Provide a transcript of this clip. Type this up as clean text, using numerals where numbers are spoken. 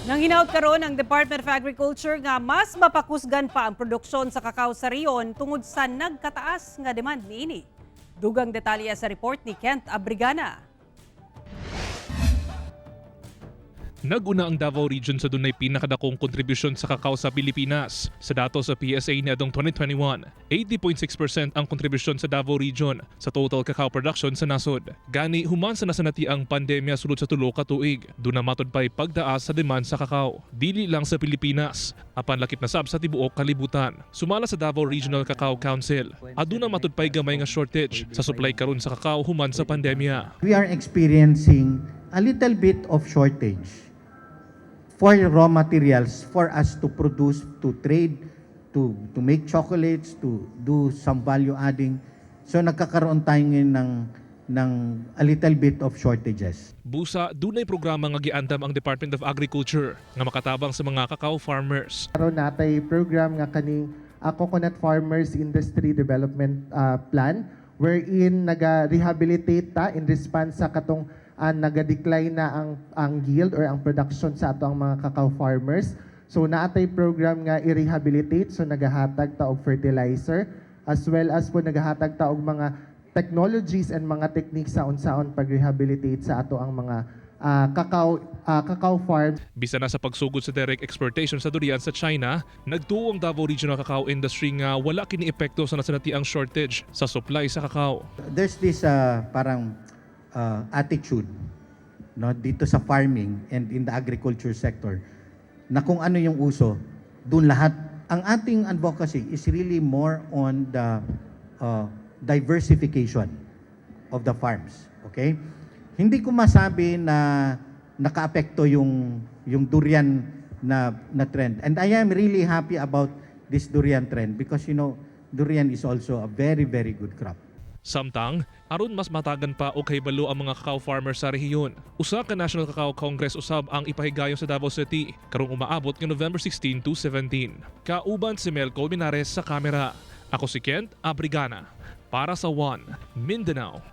Nanghinaut karon ang Department of Agriculture nga mas mapakusgan pa ang produksyon sa kakao sa riyon tungod sa nagkataas nga demand niini. Dugang detalye sa report ni Kent Abrigana. Naguna ang Davao Region sa dunay pinakadakong kontribusyon sa kakao sa Pilipinas. Sa datos sa PSA niadtong 2021, 80.6% ang kontribusyon sa Davao Region sa total kakao production sa nasod. Gani human sa nasanati ang pandemya sulod sa tulo ka tuig, duna matod pay pagdaas sa demand sa kakao. Dili lang sa Pilipinas, apan lakip na sab sa tibuok kalibutan. Sumala sa Davao Regional Cacao Council, aduna matod pay gamay nga shortage sa supply karon sa kakao human sa pandemya. We are experiencing a little bit of shortage for raw materials for us to produce, to trade, to make chocolates, to do some value adding. So nagkakaroon tayo ngayon ng a little bit of shortages. Busa, dunay programa nga giandam ang Department of Agriculture nga makatabang sa mga cacao farmers. Karon natay program nga kaning Coconut Farmers Industry Development Plan wherein naga-rehabilitate ta in response sa katong naga-decline na ang yield or ang production sa ato ang mga cacao farmers. So naatay program nga i-rehabilitate, so nagahatag ta og fertilizer as well as po nagahatag ta og mga technologies and mga techniques sa unsaon pag-rehabilitate sa ato ang mga cacao farms. Bisa na sa pagsugod sa direct exportation sa durian sa China, nagtuo ang Davao Regional Cacao Industry nga wala kini epekto sa nasanati ang shortage sa supply sa kakao. There's this parang attitude, no, dito sa farming and in the agriculture sector na kung ano yung uso, dun lahat. Ang ating advocacy is really more on the diversification of the farms. Okay? Hindi ko masabi na nakaapekto yung durian na trend. And I am really happy about this durian trend because durian is also a very, very good crop. Samtang, aron mas matagan pa o kahibalo ang mga cacao farmers sa rehiyon. Usa ka National Cacao Congress usab ang ipahigayon sa Davao City karong umaabot nga November 16 to 17. Kauban si Mel Colmenares sa kamera. Ako si Kent Abrigana para sa One Mindanao